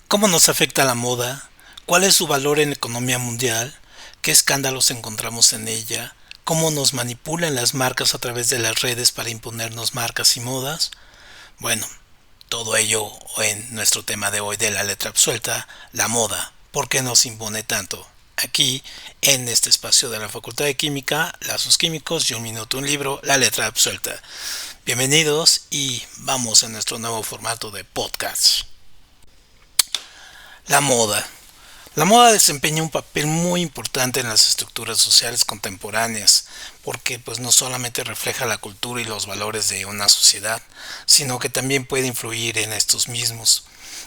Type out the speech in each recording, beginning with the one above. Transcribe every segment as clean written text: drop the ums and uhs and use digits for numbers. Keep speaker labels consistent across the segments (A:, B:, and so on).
A: ¿Cómo nos afecta la moda? ¿Cuál es su valor en la economía mundial? ¿Qué escándalos encontramos en ella? ¿Cómo nos manipulan las marcas a través de las redes para imponernos marcas y modas? Bueno, todo ello en nuestro tema de hoy de la letra absuelta, la moda. ¿Por qué nos impone tanto? Aquí, en este espacio de la Facultad de Química, lazos químicos y un minuto un libro, la letra absuelta. Bienvenidos y vamos a nuestro nuevo formato de podcast. La moda. La moda desempeña un papel muy importante en las estructuras sociales contemporáneas, porque pues no solamente refleja la cultura y los valores de una sociedad, sino que también puede influir en estos mismos.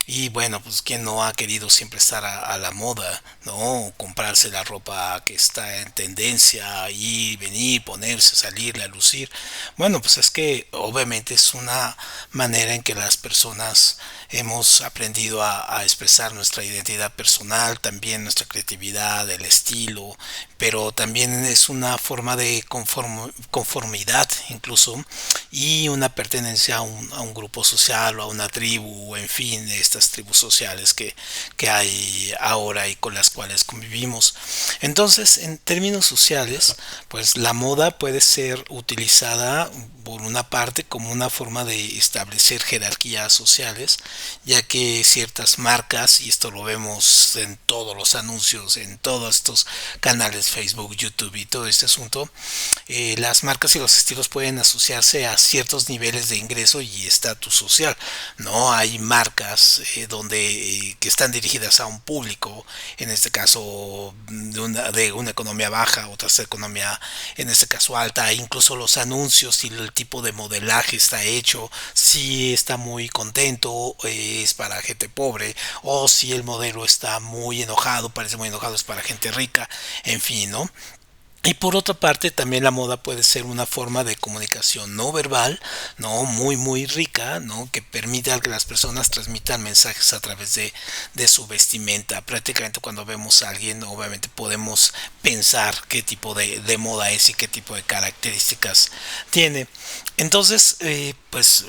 A: Y bueno, pues quién no ha querido siempre estar a la moda, ¿no? Comprarse la ropa que está en tendencia, ir, venir, ponerse, salir, a lucir. Bueno, pues es que obviamente es una manera en que las personas hemos aprendido a expresar nuestra identidad personal, también nuestra creatividad, el estilo, pero también es una forma de conformidad incluso y una pertenencia a un grupo social o a una tribu, en fin, estas tribus sociales que hay ahora y con las cuales convivimos. Entonces, en términos sociales, pues la moda puede ser utilizada por una parte como una forma de establecer jerarquías sociales, ya que ciertas marcas, y esto lo vemos en todos los anuncios, en todos estos canales Facebook, YouTube y todo este asunto, las marcas y los estilos pueden asociarse a ciertos niveles de ingreso y estatus social. No hay marcas que están dirigidas a un público, en este caso de una economía baja, otras economía en este caso alta, incluso los anuncios y el tipo de modelaje está hecho, si está muy contento es para gente pobre, o si el modelo está muy enojado, parece muy enojado, es para gente rica, en fin, ¿no? Y por otra parte, también la moda puede ser una forma de comunicación no verbal, no muy rica, no que permite que las personas transmitan mensajes a través de su vestimenta. Prácticamente cuando vemos a alguien, obviamente podemos pensar qué tipo de moda es y qué tipo de características tiene. Entonces, pues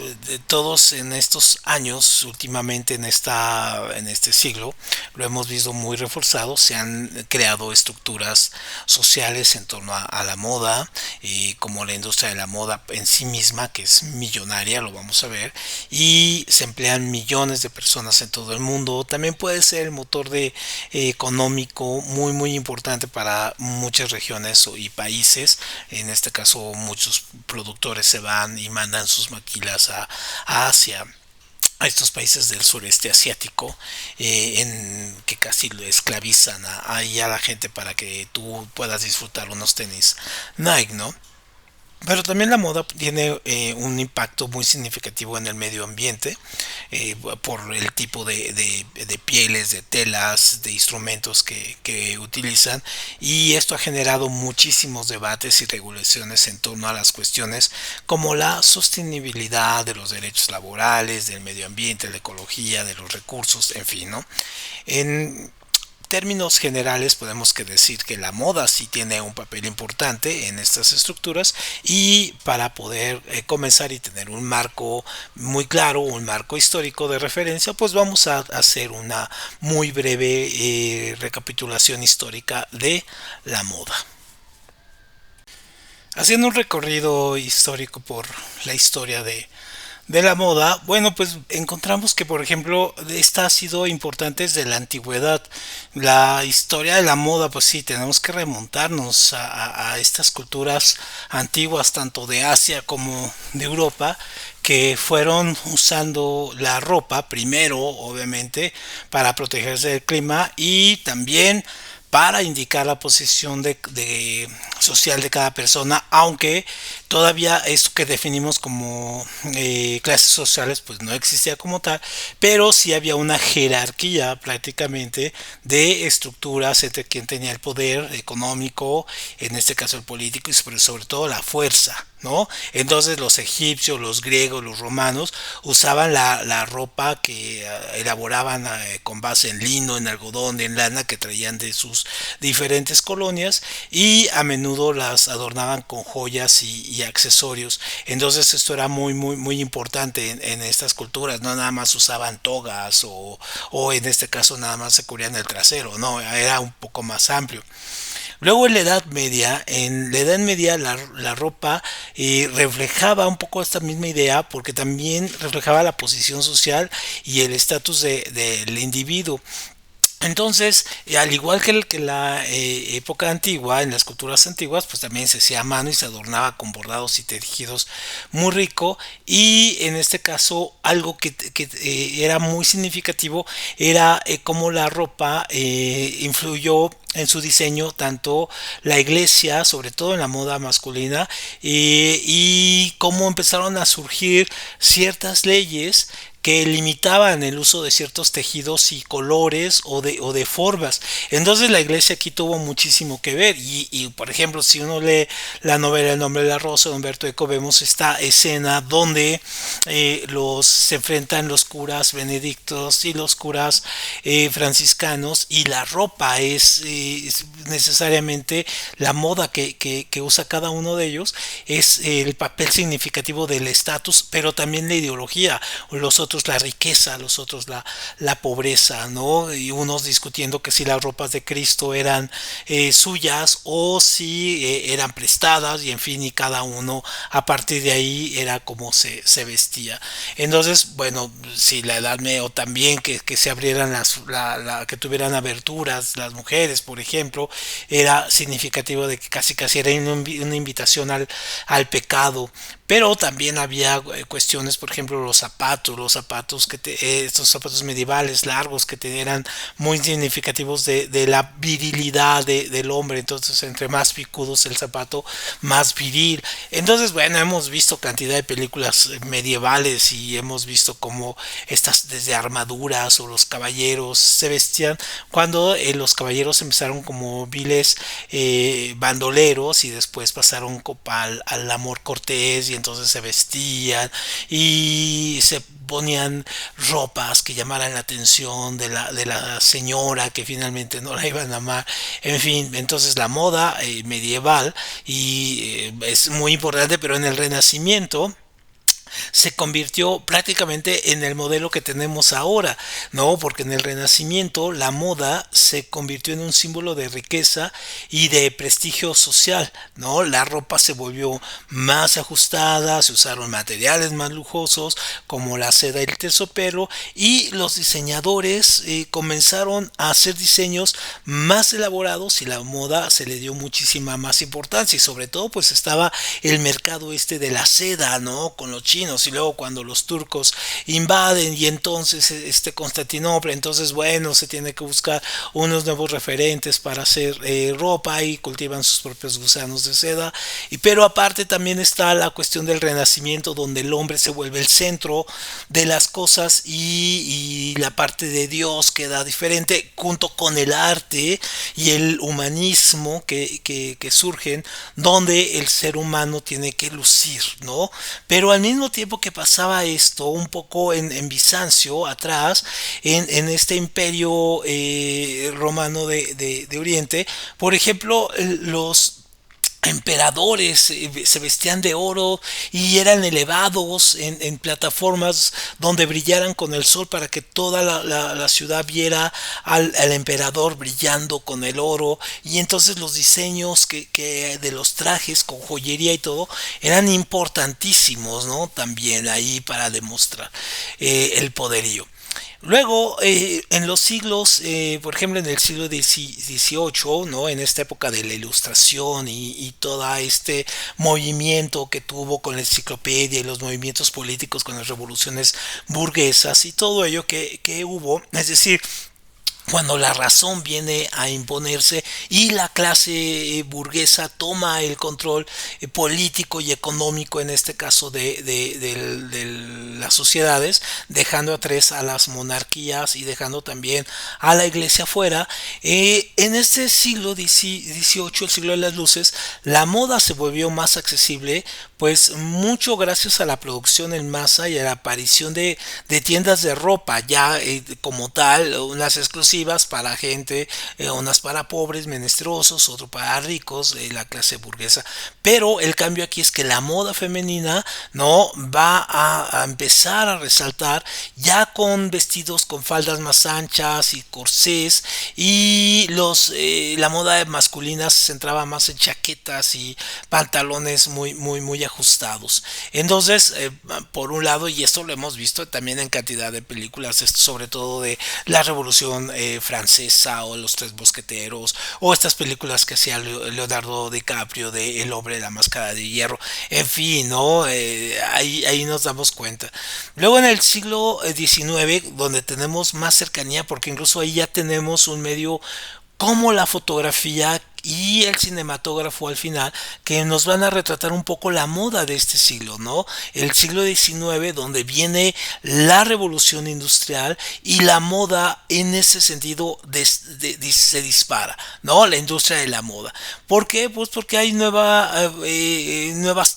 A: todos en estos años, últimamente en este siglo, lo hemos visto muy reforzado. Se han creado estructuras sociales en torno a la moda, como la industria de la moda en sí misma, que es millonaria, lo vamos a ver, y se emplean millones de personas en todo el mundo. También puede ser el motor económico muy importante para muchas regiones y países. En este caso, muchos productores se van y mandan sus maquilas a Asia, a estos países del sureste asiático, en que casi lo esclavizan a la gente para que tú puedas disfrutar unos tenis Nike, ¿no? Pero también la moda tiene un impacto muy significativo en el medio ambiente, por el tipo de pieles, de telas, de instrumentos que utilizan, y esto ha generado muchísimos debates y regulaciones en torno a las cuestiones como la sostenibilidad de los derechos laborales, del medio ambiente, la ecología, de los recursos, en fin, ¿no? En términos generales podemos decir que la moda sí tiene un papel importante en estas estructuras, y para poder comenzar y tener un marco muy claro, un marco histórico de referencia, pues vamos a hacer una muy breve recapitulación histórica de la moda. Haciendo un recorrido histórico por la historia de la moda, bueno, pues encontramos que, por ejemplo, esta ha sido importante desde la antigüedad. La historia de la moda, pues sí, tenemos que remontarnos a estas culturas antiguas, tanto de Asia como de Europa, que fueron usando la ropa primero, obviamente, para protegerse del clima y también para indicar la posición social de cada persona, aunque todavía esto que definimos como clases sociales pues no existía como tal, pero sí había una jerarquía prácticamente de estructuras entre quien tenía el poder económico, en este caso el político, y sobre todo la fuerza, ¿no? Entonces los egipcios, los griegos, los romanos usaban la ropa que elaboraban con base en lino, en algodón, en lana que traían de sus diferentes colonias y a menudo las adornaban con joyas y accesorios. Entonces esto era muy importante en estas culturas, no nada más usaban togas o en este caso nada más se cubrían el trasero, no, era un poco más amplio. Luego en la Edad Media la ropa reflejaba un poco esta misma idea porque también reflejaba la posición social y el estatus del individuo. Entonces, al igual que la época antigua, en las culturas antiguas, pues también se hacía a mano y se adornaba con bordados y tejidos muy rico. Y en este caso, algo que era muy significativo era cómo la ropa influyó en su diseño tanto la iglesia, sobre todo en la moda masculina, y cómo empezaron a surgir ciertas leyes que limitaban el uso de ciertos tejidos y colores o de formas. Entonces la iglesia aquí tuvo muchísimo que ver y por ejemplo si uno lee la novela El nombre de la rosa de Humberto Eco vemos esta escena donde se enfrentan los curas benedictos y los curas franciscanos y la ropa es necesariamente la moda que usa cada uno de ellos es el papel significativo del estatus pero también la ideología los otros la riqueza, los otros la pobreza, ¿no? Y unos discutiendo que si las ropas de Cristo eran suyas o si eran prestadas y en fin, y cada uno a partir de ahí era como se vestía. Entonces, bueno, si la edad media o también que se abrieran que tuvieran aberturas las mujeres, por ejemplo, era significativo de que casi era una invitación al pecado. Pero también había cuestiones, por ejemplo, los zapatos estos zapatos medievales largos eran muy significativos de la virilidad del hombre. Entonces, entre más picudos el zapato, más viril. Entonces, bueno, hemos visto cantidad de películas medievales y hemos visto cómo estas desde armaduras o los caballeros se vestían cuando los caballeros empezaron como viles bandoleros y después pasaron al amor cortés y entonces se vestían y se ponían ropas que llamaran la atención de la señora que finalmente no la iban a amar. En fin, entonces la moda medieval es muy importante, pero en el Renacimiento se convirtió prácticamente en el modelo que tenemos ahora, ¿no? Porque en el Renacimiento la moda se convirtió en un símbolo de riqueza y de prestigio social, ¿no? La ropa se volvió más ajustada, se usaron materiales más lujosos como la seda y el terciopelo y los diseñadores comenzaron a hacer diseños más elaborados y la moda se le dio muchísima más importancia y sobre todo pues estaba el mercado de la seda, ¿no? Con los chinos y luego cuando los turcos invaden y entonces Constantinopla, entonces bueno, se tiene que buscar unos nuevos referentes para hacer ropa y cultivan sus propios gusanos de seda. Pero aparte también está la cuestión del renacimiento donde el hombre se vuelve el centro de las cosas y la parte de Dios queda diferente junto con el arte y el humanismo que surgen donde el ser humano tiene que lucir, ¿no? Pero al mismo tiempo que pasaba esto, un poco en Bizancio, atrás, en este imperio romano de Oriente, por ejemplo, los emperadores se vestían de oro y eran elevados en plataformas donde brillaran con el sol para que toda la ciudad viera al emperador brillando con el oro y entonces los diseños que de los trajes con joyería y todo eran importantísimos, ¿no? También ahí para demostrar el poderío. Luego, en los siglos, por ejemplo, en el siglo XVIII, ¿no? En esta época de la Ilustración y todo este movimiento que tuvo con la enciclopedia y los movimientos políticos con las revoluciones burguesas y todo ello que hubo, es decir, cuando la razón viene a imponerse y la clase burguesa toma el control político y económico, en este caso de las sociedades, dejando atrás a las monarquías y dejando también a la iglesia fuera. En este siglo XVIII, el siglo de las luces, la moda se volvió más accesible, pues mucho gracias a la producción en masa y a la aparición de tiendas de ropa ya como tal, unas exclusivas para gente, unas para pobres, menesterosos, otro para ricos, la clase burguesa. Pero el cambio aquí es que la moda femenina no va a empezar a resaltar ya con vestidos con faldas más anchas y corsés, y la moda masculina se centraba más en chaquetas y pantalones muy ajustados. Entonces, por un lado, y esto lo hemos visto también en cantidad de películas, esto sobre todo de la Revolución Francesa o Los Tres Mosqueteros, o estas películas que hacía Leonardo DiCaprio de El Hombre de la Máscara de Hierro, en fin, ¿no? Ahí nos damos cuenta. Luego en el siglo XIX, donde tenemos más cercanía, porque incluso ahí ya tenemos un medio como la fotografía y el cinematógrafo al final, que nos van a retratar un poco la moda de este siglo, ¿no? El siglo XIX, donde viene la revolución industrial y la moda en ese sentido se dispara, ¿no? La industria de la moda. ¿Por qué? Pues porque hay nuevas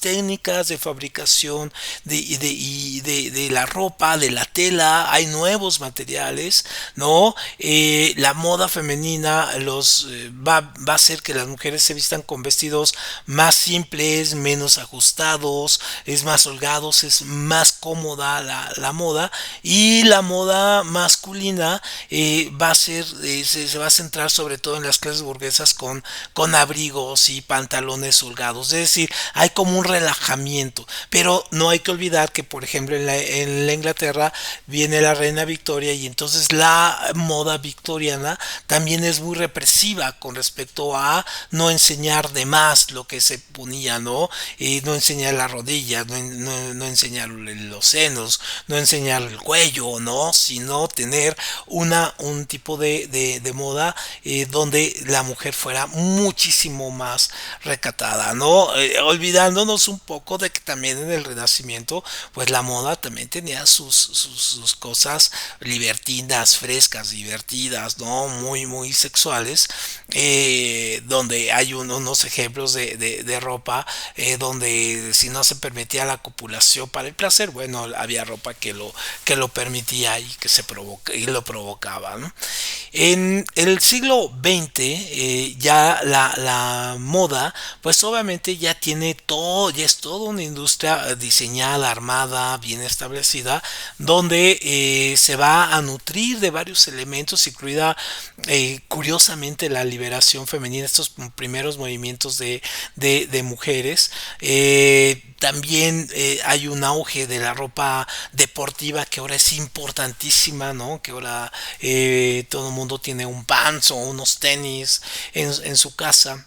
A: técnicas de fabricación de la ropa, de la tela, hay nuevos materiales, ¿no? La moda femenina va a ser que las mujeres se vistan con vestidos más simples, menos ajustados, es más holgados, es más cómoda la moda, y la moda masculina se va a centrar sobre todo en las clases burguesas con abrigos y pantalones holgados, es decir, hay como un relajamiento, pero no hay que olvidar que por ejemplo en la Inglaterra viene la reina Victoria, y entonces la moda victoriana también es muy represiva con respecto a no enseñar de más lo que se ponía, ¿no? No enseñar las rodillas, no enseñar los senos, no enseñar el cuello, ¿no? Sino tener un tipo de moda donde la mujer fuera muchísimo más recatada, ¿no? Olvidándonos un poco de que también en el Renacimiento, pues la moda también tenía sus cosas libertinas, frescas, divertidas, ¿no? Muy sexuales, donde hay unos ejemplos de ropa donde si no se permitía la copulación para el placer, bueno, había ropa que lo permitía y que y lo provocaba, ¿no? En el siglo XX ya la moda, pues obviamente ya tiene todo, ya es toda una industria diseñada, armada, bien establecida, donde se va a nutrir de varios elementos, incluida curiosamente la liberación femenina, estos primeros movimientos de mujeres. También hay un auge de la ropa deportiva que ahora es importantísima, ¿no? Que ahora todo el mundo tiene un pants o unos tenis en su casa.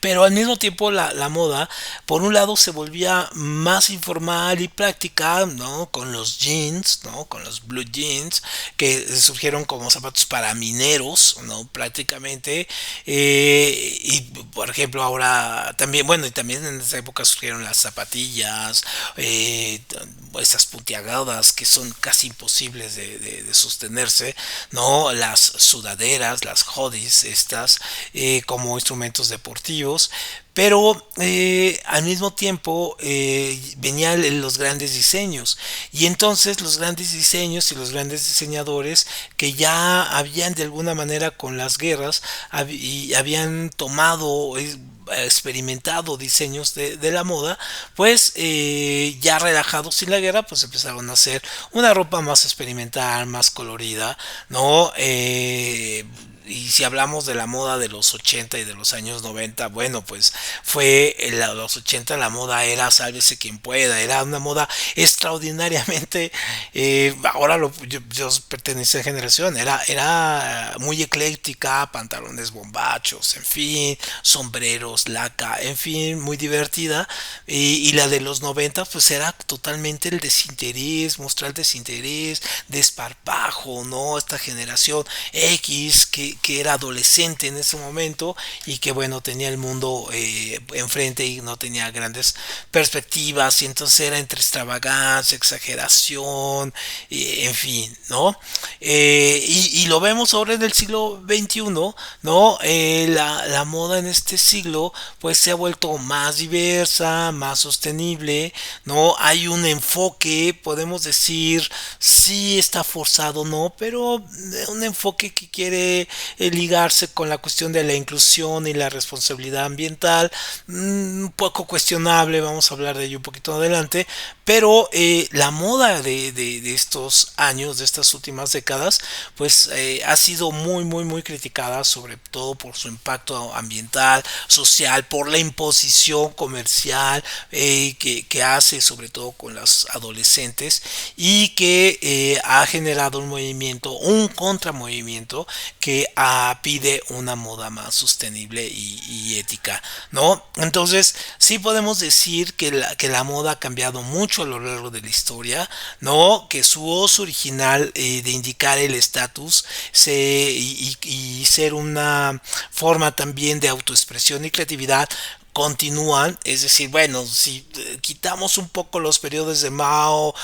A: Pero al mismo tiempo la moda, por un lado, se volvía más informal y práctica, ¿no? Con los jeans, ¿no? Con los blue jeans, que surgieron como zapatos para mineros, ¿no? Prácticamente. Y, por ejemplo, ahora también, bueno, y también en esa época surgieron las zapatillas, estas puntiagudas que son casi imposibles de sostenerse, ¿no? Las sudaderas, las hoodies, estas, como instrumentos deportivos, pero al mismo tiempo venían los grandes diseños, y entonces los grandes diseños y los grandes diseñadores que ya habían de alguna manera con las guerras y habían tomado experimentado diseños de la moda, pues ya relajados sin la guerra, pues empezaron a hacer una ropa más experimental, más colorida, ¿no? y si hablamos de la moda de los 80 y de los años 90, bueno, pues fue en los 80 la moda era sálvese quien pueda, era una moda extraordinariamente, yo pertenecía a esa generación, era muy ecléctica, pantalones bombachos, en fin, sombreros, laca, en fin, muy divertida, y la de los 90 pues era totalmente el desinterés, mostrar desinterés, desparpajo, ¿no? Esta generación X que era adolescente en ese momento y que bueno tenía el mundo enfrente y no tenía grandes perspectivas y entonces era entre extravagancia, exageración, en fin, ¿no? Y lo vemos ahora en el siglo XXI, ¿no? La moda en este siglo pues se ha vuelto más diversa, más sostenible, ¿no? Hay un enfoque, podemos decir, sí está forzado, ¿no? Pero un enfoque que quiere ligarse con la cuestión de la inclusión y la responsabilidad ambiental, un poco cuestionable, vamos a hablar de ello un poquito adelante, pero la moda de estos años, de estas últimas décadas, pues ha sido muy criticada, sobre todo por su impacto ambiental, social, por la imposición comercial que hace sobre todo con las adolescentes y que ha generado un movimiento, un contramovimiento que pide una moda más sostenible y ética, ¿no? Entonces, sí podemos decir que la moda ha cambiado mucho a lo largo de la historia, ¿no? Que su voz original de indicar el estatus y ser una forma también de autoexpresión y creatividad continúan, es decir, bueno, si quitamos un poco los periodos de Mao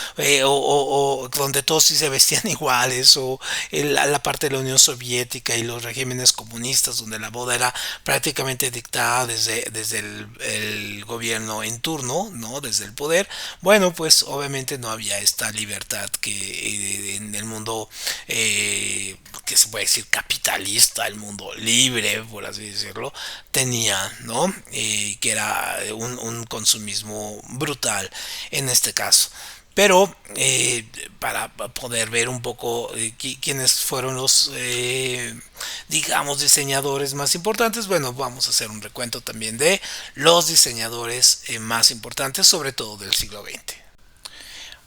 A: o donde todos sí se vestían iguales o la parte de la Unión Soviética y los regímenes comunistas donde la moda era prácticamente dictada desde el gobierno en turno, ¿no? Desde el poder, bueno, pues obviamente no había esta libertad que en el mundo que se puede decir capitalista, el mundo libre, por así decirlo, tenía, ¿no? Que era un consumismo brutal en este caso. Pero para poder ver un poco quiénes fueron los, digamos, diseñadores más importantes, bueno, vamos a hacer un recuento también de los diseñadores más importantes, sobre todo del siglo XX.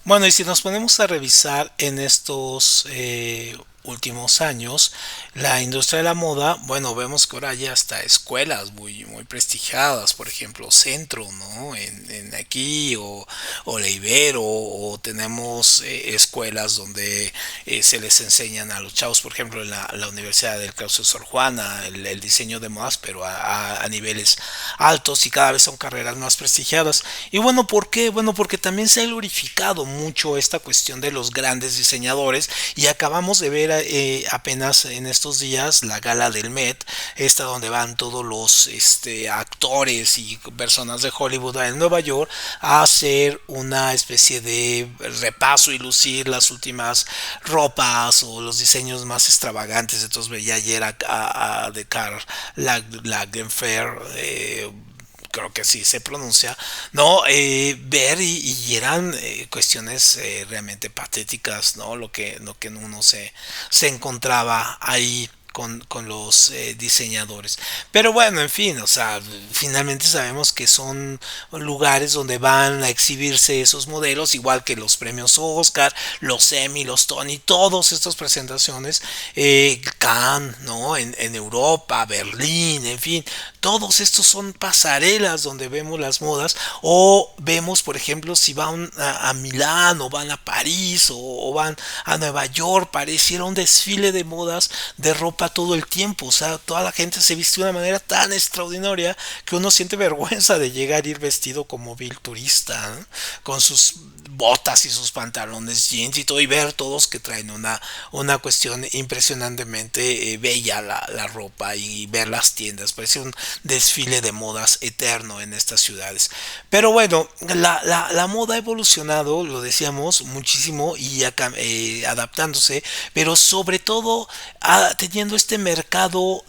A: Bueno, y si nos ponemos a revisar en estos últimos años, la industria de la moda, bueno, vemos que ahora hay hasta escuelas muy prestigiadas, por ejemplo, Centro, ¿no? En aquí, o la Ibero, o tenemos escuelas donde se les enseñan a los chavos, por ejemplo, en la Universidad del Claustro de Sor Juana, el diseño de modas, pero a niveles altos y cada vez son carreras más prestigiadas. Y bueno, ¿por qué? Bueno, porque también se ha glorificado mucho esta cuestión de los grandes diseñadores y acabamos de ver apenas en estos días la gala del Met, esta donde van todos los actores y personas de Hollywood en Nueva York a hacer una especie de repaso y lucir las últimas ropas o los diseños más extravagantes. Entonces veía ayer de Karl Lagerfeld, creo que así se pronuncia, no, ver y eran cuestiones realmente patéticas, ¿no? Lo que uno se encontraba ahí con los diseñadores. Pero bueno, en fin, o sea, finalmente sabemos que son lugares donde van a exhibirse esos modelos, igual que los premios Oscar, los Emmy, los Tony, todas estas presentaciones, Cannes, ¿no? En Europa, Berlín, en fin, todos estos son pasarelas donde vemos las modas o vemos, por ejemplo, si van a Milán o van a París o van a Nueva York, pareciera un desfile de modas de ropa todo el tiempo, o sea, toda la gente se viste de una manera tan extraordinaria que uno siente vergüenza de llegar a ir vestido como vil turista, ¿no? Con sus botas y sus pantalones jeans y todo y ver todos que traen una cuestión impresionantemente bella la ropa y ver las tiendas, parece un desfile de modas eterno en estas ciudades. Pero bueno, la moda ha evolucionado, lo decíamos, muchísimo y adaptándose, pero sobre todo teniendo este mercado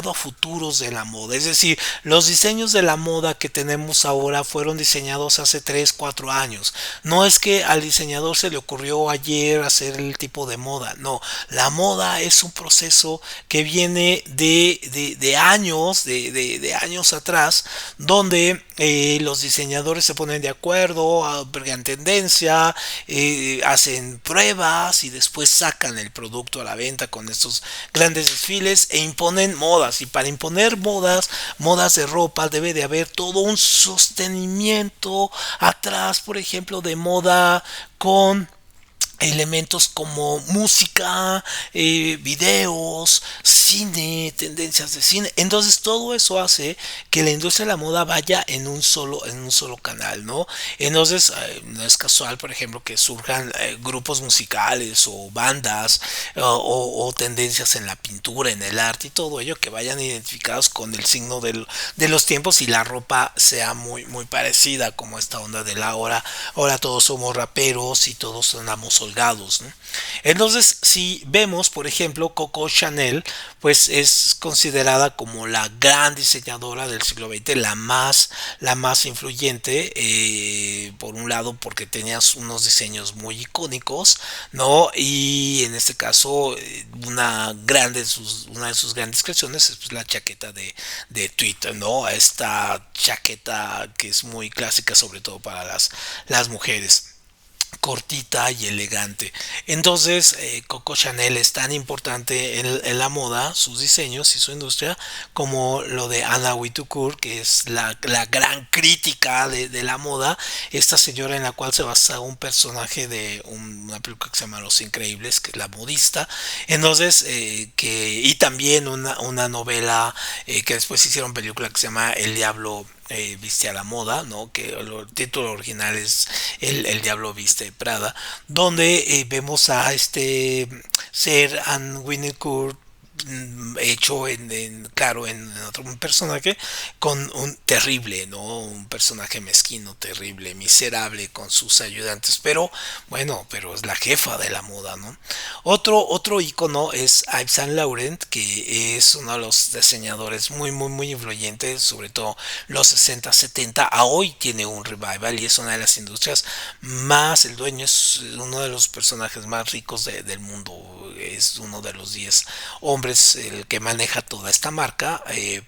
A: a futuros de la moda. Es decir, los diseños de la moda que tenemos ahora fueron diseñados hace 3 4 años. No no es que al diseñador se le ocurrió ayer hacer el tipo de moda, no, la moda es un proceso que viene de años, de años atrás, donde los diseñadores se ponen de acuerdo, pegan tendencia, hacen pruebas y después sacan el producto a la venta con estos grandes desfiles e imponen modas. Y para imponer modas, modas de ropa, debe de haber todo un sostenimiento atrás, por ejemplo, de moda con elementos como música, videos, cine, tendencias de cine. Entonces todo eso hace que la industria de la moda vaya en un solo canal, ¿no? Entonces no es casual, por ejemplo, que surjan grupos musicales o bandas o tendencias en la pintura, en el arte y todo ello que vayan identificados con el signo de los tiempos y la ropa sea muy parecida, como esta onda de la hora. Ahora todos somos raperos y todos sonamos holgados, ¿no? Entonces, si vemos, por ejemplo, Coco Chanel, pues es considerada como la gran diseñadora del siglo XX, la más influyente, por un lado porque tenía unos diseños muy icónicos, ¿no? Y en este caso, una de sus grandes creaciones es pues, la chaqueta de Twitter, ¿no? Esta chaqueta que es muy clásica, sobre todo para las mujeres, cortita y elegante. Entonces, Coco Chanel es tan importante en la moda, sus diseños y su industria, como lo de Anna Wintour, que es la gran crítica de la moda, esta señora en la cual se basa un personaje de una película que se llama Los Increíbles, que es la modista. Entonces, y también una novela que después hicieron película que se llama El Diablo viste a la moda, ¿no? Que el título original es el Diablo viste Prada, donde vemos a este ser Anne Winnicott hecho claro en otro un personaje con un terrible, no un personaje mezquino, terrible, miserable con sus ayudantes, pero bueno, pero es la jefa de la moda, no. Otro icono es Yves Saint Laurent, que es uno de los diseñadores muy influyentes, sobre todo los 60 70. A hoy tiene un revival y es una de las industrias más, el dueño es uno de los personajes más ricos del mundo, es uno de los 10 hombres el que maneja toda esta marca,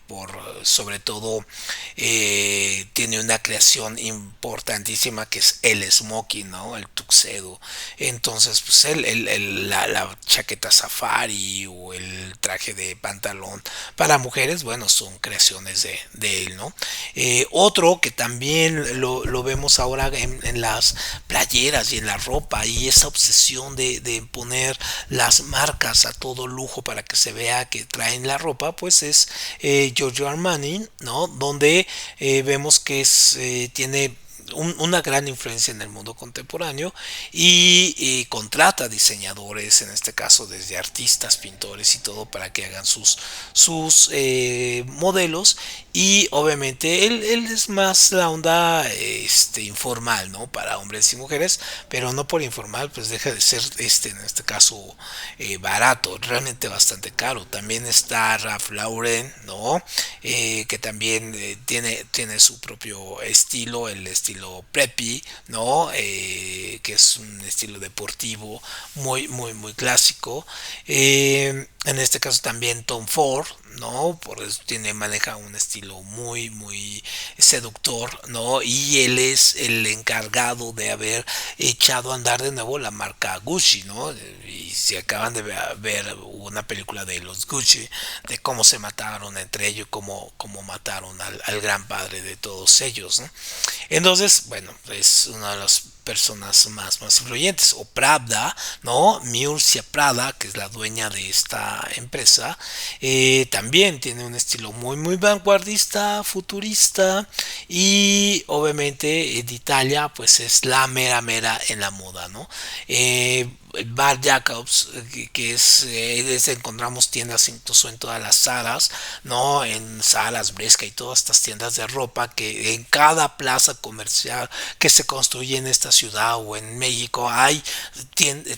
A: por sobre todo tiene una creación importantísima que es el smoking, ¿no? El tuxedo. Entonces, pues la chaqueta safari o el traje de pantalón para mujeres, bueno, son creaciones de él, ¿no? Otro que también lo vemos ahora en las playeras y en la ropa y esa obsesión de poner las marcas a todo lujo para que se vea que traen la ropa, pues es Giorgio Armani, ¿no? Donde vemos que tiene una gran influencia en el mundo contemporáneo y contrata diseñadores, en este caso desde artistas, pintores y todo para que hagan sus modelos y obviamente él es más la onda informal, ¿no? Para hombres y mujeres, pero no por informal, pues deja de ser en este caso barato, realmente bastante caro. También está Ralph Lauren, ¿no? Que también tiene su propio estilo, el estilo preppy, ¿no? Que es un estilo deportivo muy clásico. En este caso también Tom Ford, ¿no? Por eso maneja un estilo muy seductor, ¿no? Y él es el encargado de haber echado a andar de nuevo la marca Gucci, ¿no? Y si acaban de ver una película de los Gucci, de cómo se mataron entre ellos, cómo mataron al gran padre de todos ellos, ¿no? Entonces, bueno, es una de las personas más influyentes. O Pravda, ¿no? Murcia Prada, que es la dueña de esta empresa, también tiene un estilo muy vanguardista, futurista y obviamente de Italia pues es la mera en la moda, ¿no? Bar Jacobs, encontramos tiendas incluso en todas las Zaras, ¿no? En Saras, Bresca y todas estas tiendas de ropa que en cada plaza comercial que se construye en esta ciudad o en México hay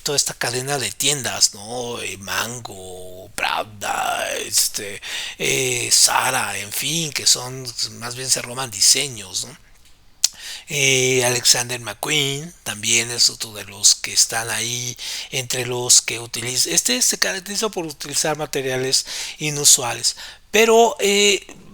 A: toda esta cadena de tiendas, ¿no? Mango, Pravda, Zara, en fin, que son más bien se roban diseños, ¿no? Alexander McQueen también es otro de los que están ahí entre los que utilizan. Este se caracteriza por utilizar materiales inusuales, pero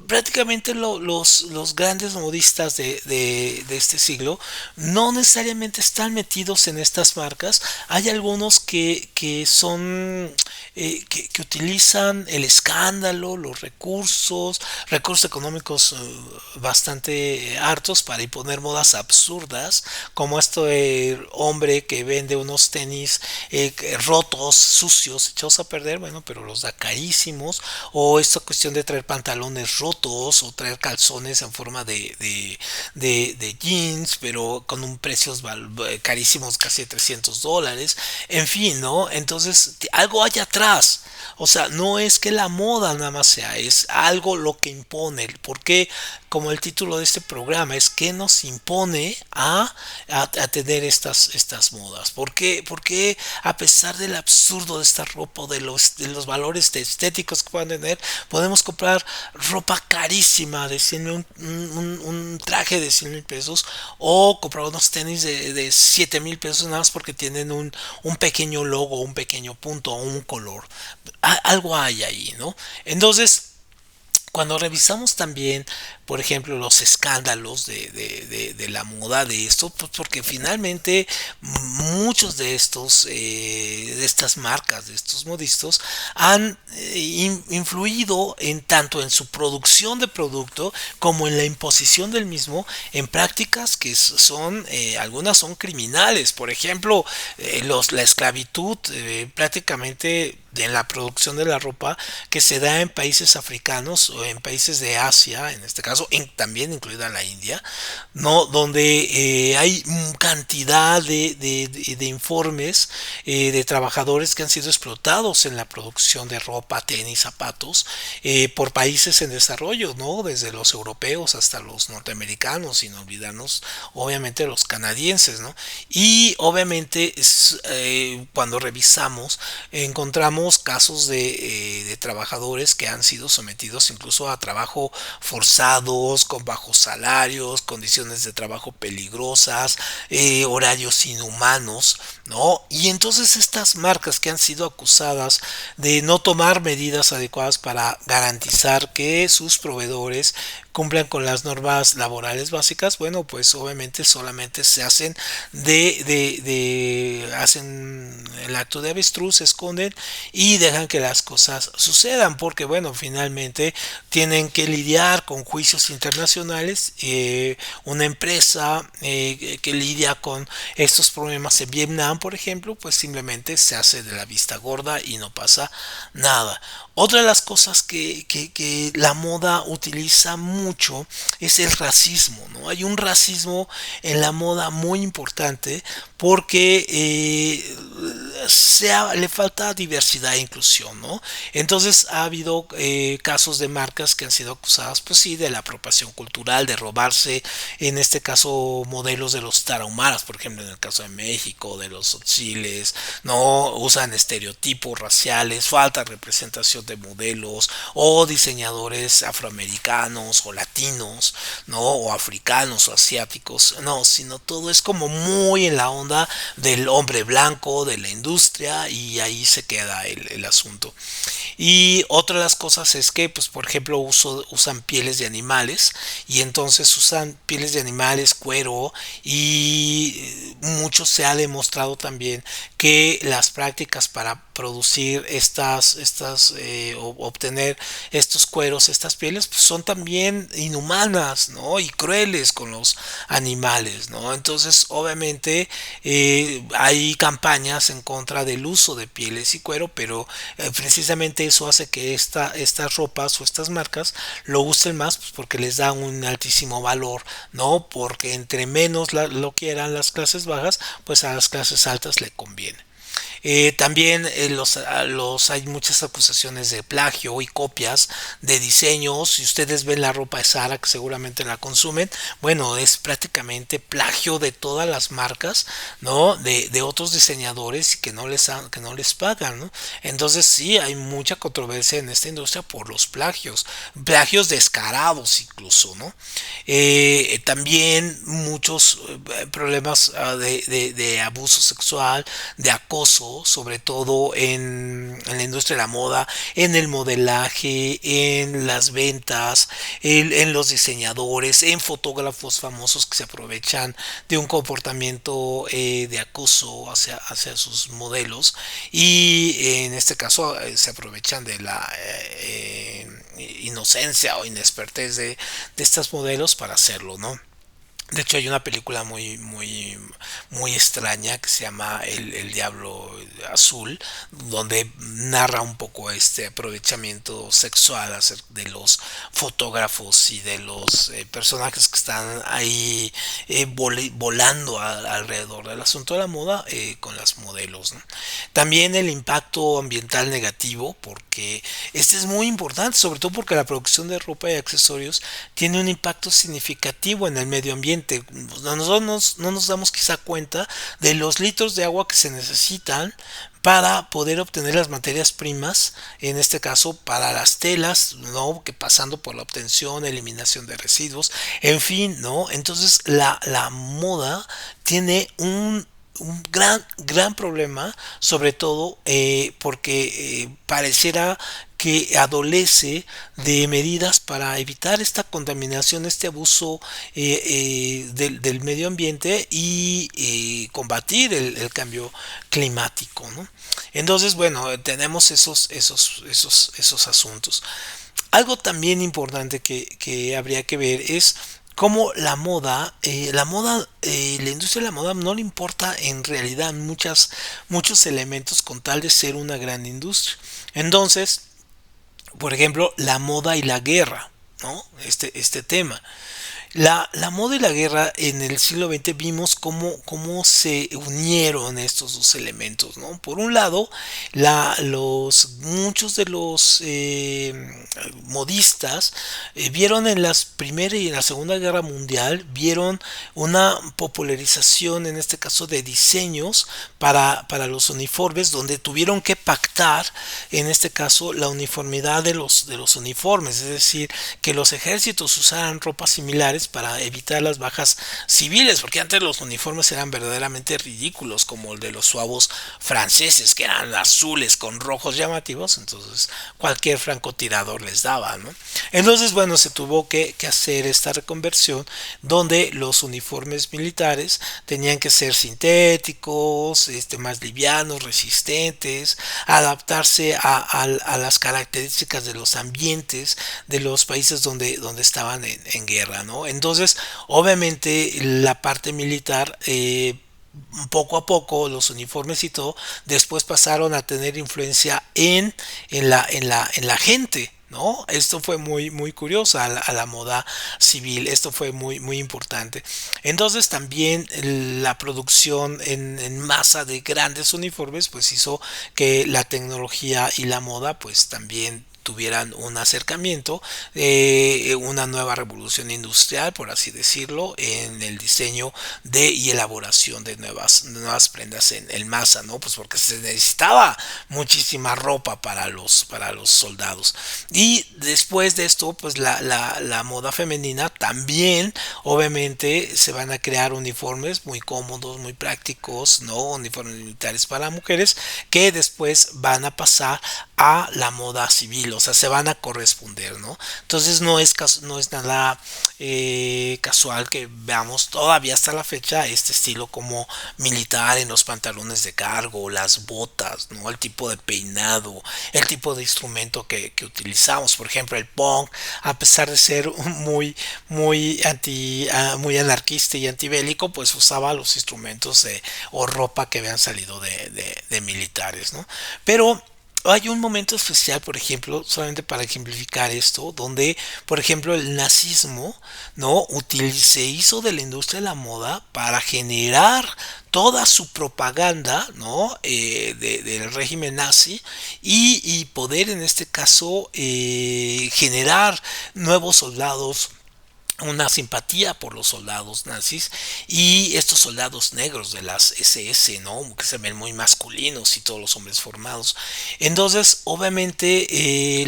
A: prácticamente los grandes modistas de este siglo no necesariamente están metidos en estas marcas. Hay algunos que son que utilizan el escándalo, los recursos económicos bastante hartos para imponer modas absurdas, como este hombre que vende unos tenis rotos, sucios, echados a perder, bueno, pero los da carísimos, o esta cuestión de traer pantalones rotos o traer calzones en forma de jeans, pero con un precios carísimos, casi de $300, en fin, ¿no? Entonces, algo hay atrás. O sea, no es que la moda nada más sea, es algo lo que impone. Porque, como el título de este programa, es que nos impone a tener estas modas. Porque a pesar del absurdo de esta ropa, de los valores estéticos que puedan tener, podemos comprar ropa carísima de 100 un traje de 100,000 pesos, o comprar unos tenis de 7,000 pesos nada más porque tienen un pequeño logo, un pequeño punto o un color. Algo hay ahí, ¿no? Entonces, cuando revisamos también, por ejemplo, los escándalos de la moda de esto, pues porque finalmente muchos de estas marcas, de estos modistas, han influido en tanto en su producción de producto como en la imposición del mismo en prácticas que son, algunas son criminales. Por ejemplo, la esclavitud, prácticamente en la producción de la ropa que se da en países africanos o en países de Asia, en este caso, también incluida la India, ¿no? Donde hay cantidad de informes de trabajadores que han sido explotados en la producción de ropa, tenis, zapatos, por países en desarrollo, ¿no? Desde los europeos hasta los norteamericanos, sin olvidarnos, obviamente, los canadienses, ¿no? Y obviamente, cuando revisamos, encontramos casos de trabajadores que han sido sometidos incluso a trabajo forzados, con bajos salarios, condiciones de trabajo peligrosas, horarios inhumanos, ¿no? Y entonces estas marcas que han sido acusadas de no tomar medidas adecuadas para garantizar que sus proveedores cumplan con las normas laborales básicas, bueno, pues obviamente solamente se hacen hacen el acto de avestruz, se esconden y dejan que las cosas sucedan, porque bueno, finalmente tienen que lidiar con juicios internacionales. Una empresa que lidia con estos problemas en Vietnam, por ejemplo, pues simplemente se hace de la vista gorda y no pasa nada. Otra de las cosas que la moda utiliza mucho es el racismo, ¿no? Hay un racismo en la moda muy importante porque le falta diversidad e inclusión, ¿no? Entonces ha habido casos de marcas que han sido acusadas, pues sí, de la apropiación cultural, de robarse, en este caso, modelos de los tarahumaras, por ejemplo, en el caso de México, de los chiles, ¿no? Usan estereotipos raciales, falta representación de modelos o diseñadores afroamericanos o latinos, ¿no? O africanos o asiáticos, no, sino todo es como muy en la onda del hombre blanco, de la industria, y ahí se queda el asunto. Y otra de las cosas es que, pues, por ejemplo, usan pieles de animales, y entonces usan pieles de animales, cuero, y mucho se ha demostrado también que las prácticas para producir obtener estos cueros, estas pieles, pues son también inhumanas, ¿no? Y crueles con los animales, ¿no? Entonces, obviamente, hay campañas en contra del uso de pieles y cuero, pero precisamente eso hace que estas ropas o estas marcas lo usen más, pues porque les da un altísimo valor, ¿no? Porque entre menos lo quieran las clases bajas, pues a las clases altas le conviene. También hay muchas acusaciones de plagio y copias de diseños. Si ustedes ven la ropa de Zara, que seguramente la consumen, bueno, es prácticamente plagio de todas las marcas, ¿no? De otros diseñadores y que no les pagan, ¿no? Entonces sí, hay mucha controversia en esta industria por los plagios descarados incluso, ¿no? También muchos problemas de abuso sexual, de acoso, sobre todo en la industria de la moda, en el modelaje, en las ventas, en los diseñadores, en fotógrafos famosos que se aprovechan de un comportamiento de acoso hacia sus modelos y en este caso se aprovechan de la inocencia o inexpertez de estas modelos para hacerlo, ¿no? De hecho, hay una película muy extraña que se llama El Diablo Azul, donde narra un poco este aprovechamiento sexual de los fotógrafos y de los personajes que están ahí volando alrededor del asunto de la moda con las modelos, ¿no? También el impacto ambiental negativo, porque este es muy importante, sobre todo porque la producción de ropa y accesorios tiene un impacto significativo en el medio ambiente. Nosotros no nos damos quizá cuenta de los litros de agua que se necesitan para poder obtener las materias primas, en este caso para las telas, ¿no? Que pasando por la obtención, eliminación de residuos, en fin, ¿no? Entonces la moda tiene un gran problema, sobre todo porque pareciera que adolece de medidas para evitar esta contaminación, este abuso del medio ambiente y combatir el cambio climático, ¿no? Entonces, bueno, tenemos esos asuntos. Algo también importante que habría que ver es cómo la industria de la moda no le importa en realidad muchos elementos con tal de ser una gran industria. Entonces, por ejemplo, la moda y la guerra, ¿no? Este tema. La moda y la guerra en el siglo XX vimos cómo se unieron estos dos elementos, ¿no? Por un lado, muchos de los modistas vieron en la Primera y en la Segunda Guerra Mundial, vieron una popularización, en este caso, de diseños para los uniformes, donde tuvieron que pactar, en este caso, la uniformidad de los uniformes, es decir, que los ejércitos usaran ropas similares para evitar las bajas civiles, porque antes los uniformes eran verdaderamente ridículos, como el de los suavos franceses, que eran azules con rojos llamativos, entonces cualquier francotirador les daba, ¿no? Entonces, bueno, se tuvo que hacer esta reconversión donde los uniformes militares tenían que ser sintéticos, más livianos, resistentes, adaptarse a las características de los ambientes de los países donde estaban en guerra, ¿no? Entonces, obviamente, la parte militar, poco a poco, los uniformes y todo, después pasaron a tener influencia en la gente. ¿No? Esto fue muy curioso a la moda civil, esto fue muy importante. Entonces también la producción en masa de grandes uniformes pues hizo que la tecnología y la moda pues también tuvieran un acercamiento, una nueva revolución industrial, por así decirlo, en el diseño y elaboración de nuevas prendas en masa, ¿no? Pues porque se necesitaba muchísima ropa para los soldados. Y después de esto, pues la moda femenina también, obviamente, se van a crear uniformes muy cómodos, muy prácticos, ¿no? Uniformes militares para mujeres que después van a pasar a la moda civil, o sea, se van a corresponder, ¿no? Entonces no es nada casual que veamos todavía hasta la fecha este estilo como militar en los pantalones de cargo, las botas, ¿no? El tipo de peinado, el tipo de instrumento que utilizamos, por ejemplo, el punk, a pesar de ser muy anarquista y antibélico, pues usaba los instrumentos o ropa que habían salido de militares, ¿no? Pero hay un momento especial, por ejemplo, solamente para ejemplificar esto, donde, por ejemplo, el nazismo, ¿no? Se hizo de la industria de la moda para generar toda su propaganda, ¿no? Del régimen nazi y poder en este caso generar nuevos soldados, una simpatía por los soldados nazis y estos soldados negros de las SS, ¿no? Que se ven muy masculinos y todos los hombres formados. Entonces, obviamente,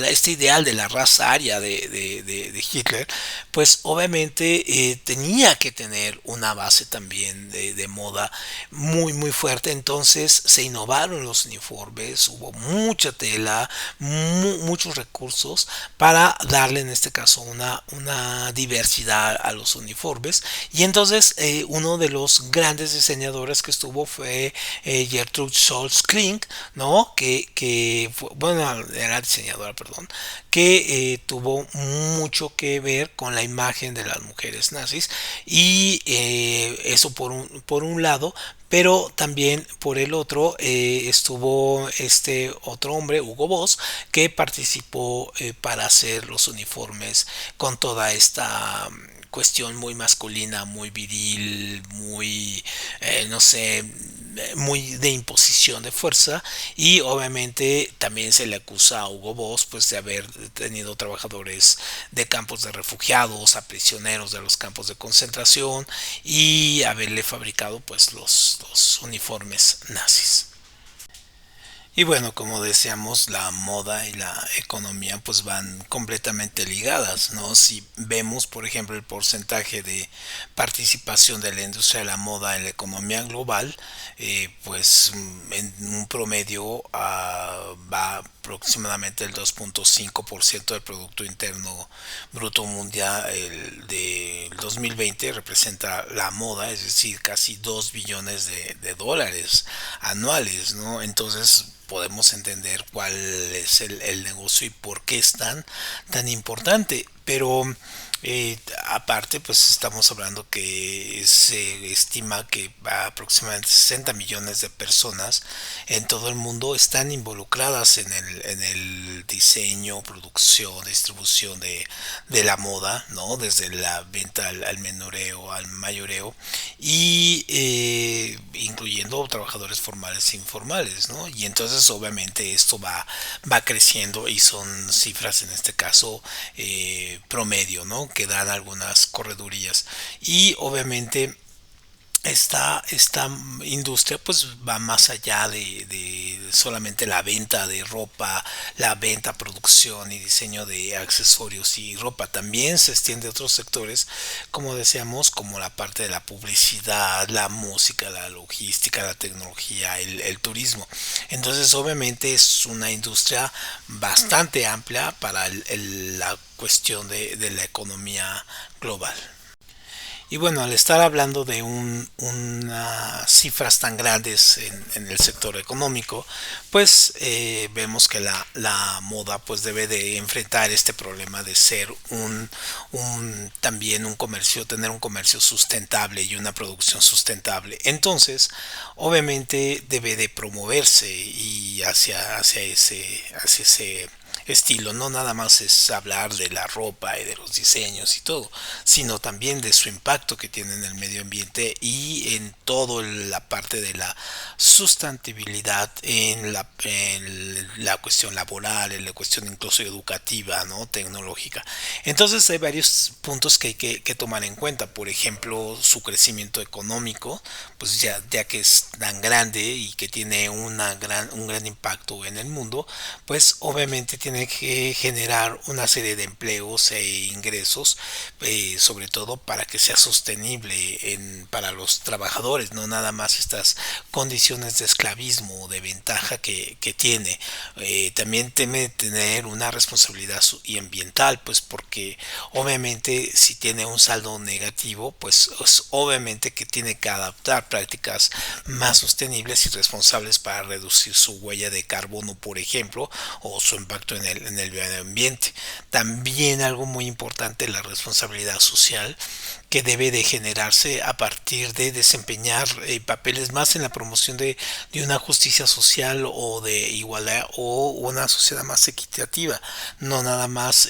A: este ideal de la raza aria de Hitler, pues obviamente tenía que tener una base también de moda muy fuerte. Entonces, se innovaron los uniformes, hubo mucha tela, muchos recursos para darle en este caso una diversidad a los uniformes y entonces uno de los grandes diseñadores que estuvo fue Gertrude Scholz Klink, ¿no? Que fue, bueno, era diseñadora, perdón, que tuvo mucho que ver con la imagen de las mujeres nazis y eso por un lado, pero también por el otro estuvo este otro hombre, Hugo Boss, que participó para hacer los uniformes con toda esta cuestión muy masculina, muy viril, muy, no sé, muy de imposición de fuerza y obviamente también se le acusa a Hugo Boss pues de haber tenido trabajadores de campos de refugiados, a prisioneros de los campos de concentración y haberle fabricado pues los uniformes nazis. Y bueno, como decíamos, la moda y la economía pues van completamente ligadas, ¿no? Si vemos, por ejemplo, el porcentaje de participación de la industria de la moda en la economía global, pues en un promedio va aproximadamente el 2.5% del Producto Interno Bruto Mundial del 2020 representa la moda, es decir, casi 2 billones de dólares anuales, ¿no? Entonces podemos entender cuál es el negocio y por qué es tan importante. Pero aparte, pues estamos hablando que se estima que aproximadamente 60 millones de personas en todo el mundo están involucradas en el diseño, producción, distribución de la moda, ¿no? Desde la venta al menoreo, al mayoreo y incluyendo trabajadores formales e informales, ¿no? Y entonces obviamente esto va creciendo y son cifras en este caso promedio, ¿no? Que dan algunas corredurías y obviamente esta industria pues va más allá de solamente la venta de ropa, la venta, producción y diseño de accesorios y ropa. También se extiende a otros sectores, como decíamos, como la parte de la publicidad, la música, la logística, la tecnología, el turismo. Entonces, obviamente es una industria bastante amplia para la cuestión de la economía global. Y bueno, al estar hablando de unas cifras tan grandes en el sector económico, pues vemos que la moda pues debe de enfrentar este problema de ser también un comercio, tener un comercio sustentable y una producción sustentable. Entonces, obviamente debe de promoverse y hacia ese estilo. No nada más es hablar de la ropa y de los diseños y todo, sino también de su impacto que tiene en el medio ambiente y en toda la parte de la sustentabilidad en la cuestión laboral, en la cuestión incluso educativa, ¿no? Tecnológica. Entonces hay varios puntos que hay que tomar en cuenta. Por ejemplo, su crecimiento económico, pues ya que es tan grande y que tiene un gran impacto en el mundo, pues obviamente tiene que generar una serie de empleos e ingresos, sobre todo para que sea sostenible para los trabajadores, no nada más estas condiciones de esclavismo o de ventaja que tiene. También teme tener una responsabilidad y ambiental, pues porque obviamente si tiene un saldo negativo, pues es obviamente que tiene que adaptar prácticas más sostenibles y responsables para reducir su huella de carbono, por ejemplo, o su impacto en el medio ambiente. También algo muy importante, la responsabilidad social que debe de generarse a partir de desempeñar papeles más en la promoción de una justicia social o de igualdad o una sociedad más equitativa, no nada más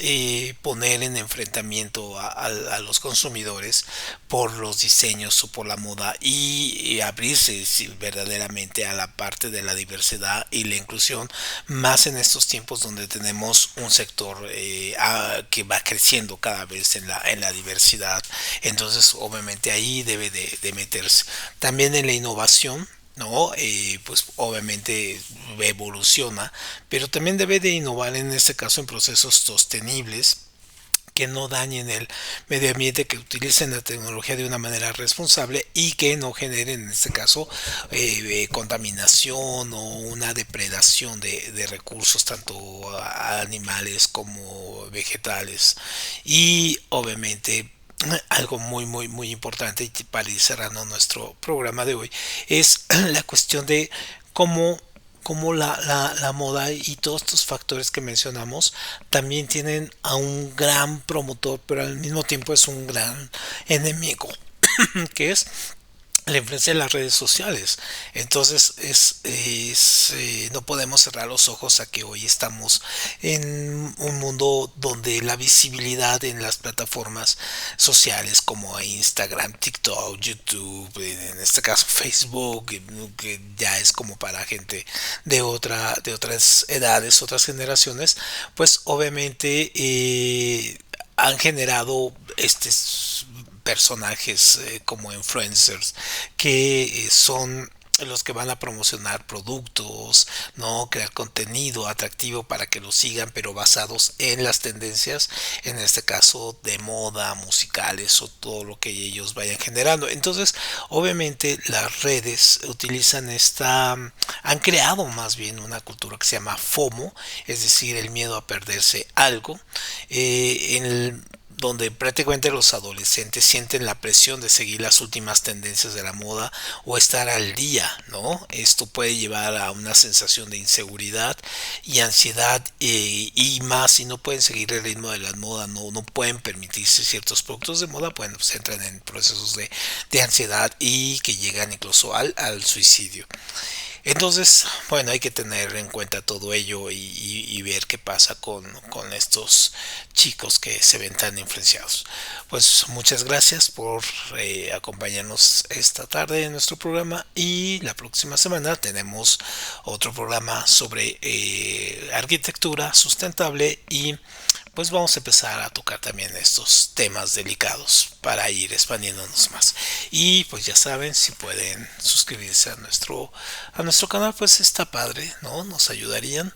A: poner en enfrentamiento a los consumidores por los diseños o por la moda y abrirse verdaderamente a la parte de la diversidad y la inclusión, más en estos tiempos donde tenemos un sector que va creciendo cada vez en la diversidad. Entonces obviamente ahí debe de meterse también en la innovación, ¿no? Pues obviamente evoluciona, pero también debe de innovar en este caso en procesos sostenibles que no dañen el medio ambiente, que utilicen la tecnología de una manera responsable y que no generen en este caso contaminación o una depredación de recursos tanto animales como vegetales. Y obviamente algo muy importante y para ir cerrando nuestro programa de hoy es la cuestión de cómo la moda y todos estos factores que mencionamos también tienen a un gran promotor, pero al mismo tiempo es un gran enemigo, que es la influencia de las redes sociales. Entonces no podemos cerrar los ojos a que hoy estamos en un mundo donde la visibilidad en las plataformas sociales como Instagram, TikTok, YouTube, en este caso Facebook, que ya es como para gente de otras edades, otras generaciones, pues obviamente han generado personajes como influencers que son los que van a promocionar productos, no crear contenido atractivo para que lo sigan, pero basados en las tendencias, en este caso de moda, musicales o todo lo que ellos vayan generando. Entonces, obviamente las redes utilizan han creado más bien una cultura que se llama FOMO, es decir, el miedo a perderse algo. En el donde prácticamente los adolescentes sienten la presión de seguir las últimas tendencias de la moda o estar al día, ¿no? Esto puede llevar a una sensación de inseguridad y ansiedad y más si no pueden seguir el ritmo de la moda, no pueden permitirse ciertos productos de moda, pues entran en procesos de ansiedad y que llegan incluso al suicidio. Entonces, bueno, hay que tener en cuenta todo ello y ver qué pasa con estos chicos que se ven tan influenciados. Pues muchas gracias por acompañarnos esta tarde en nuestro programa y la próxima semana tenemos otro programa sobre arquitectura sustentable y pues vamos a empezar a tocar también estos temas delicados para ir expandiéndonos más. Y pues ya saben, si pueden suscribirse a nuestro canal, pues está padre, ¿no? Nos ayudarían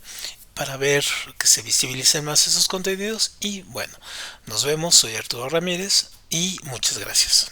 A: para ver que se visibilicen más esos contenidos. Y bueno, nos vemos, soy Arturo Ramírez y muchas gracias.